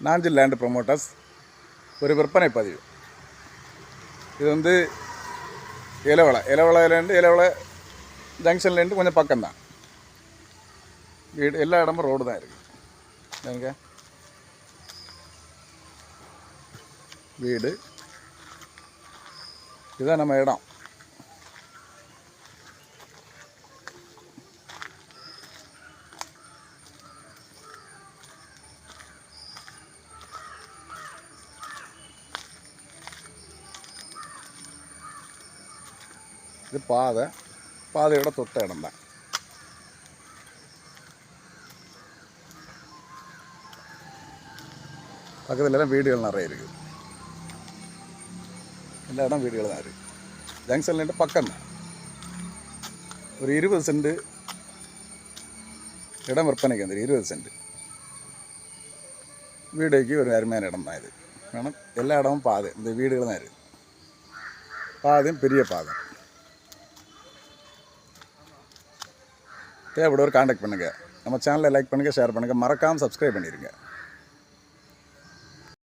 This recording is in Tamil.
நாஞ்சில் லேண்ட் ப்ரொமோட்டர்ஸ் ஒரு விற்பனை பதிவு. இது வந்து இலவலை ஜங்ஷன்லேருந்து கொஞ்சம் பக்கம்தான். வீடு எல்லா இடமும் ரோடு தான் இருக்குது. எங்க வீடு இதுதான் நம்ம இடம். இது பாதையோட தொட்ட இடம் தான். பக்கத்துலலாம் வீடுகள் நிறைய இருக்குது. எல்லா இடம் வீடுகள் தான் இருக்குது. ஜங்ஷன்லேருந்து பக்கம் தான். ஒரு 20 சென்ட் இடம் விற்பனைக்கு வந்து 20 சென்ட் வீடுக்கு ஒரு அருமையான இடம் தான் இது. ஆனால் எல்லா இடமும் பாதை, இந்த வீடுகள் தான் இருக்குது. பாதையும் பெரிய பாதை. தேவைப்படுவோர் காண்டாக்ட் பண்ணுங்கள். நம்ம சேனலை லைக் பண்ணுங்கள், ஷேர் பண்ணுங்கள், மறக்காமல் சப்ஸ்கிரைப் பண்ணிடுங்க.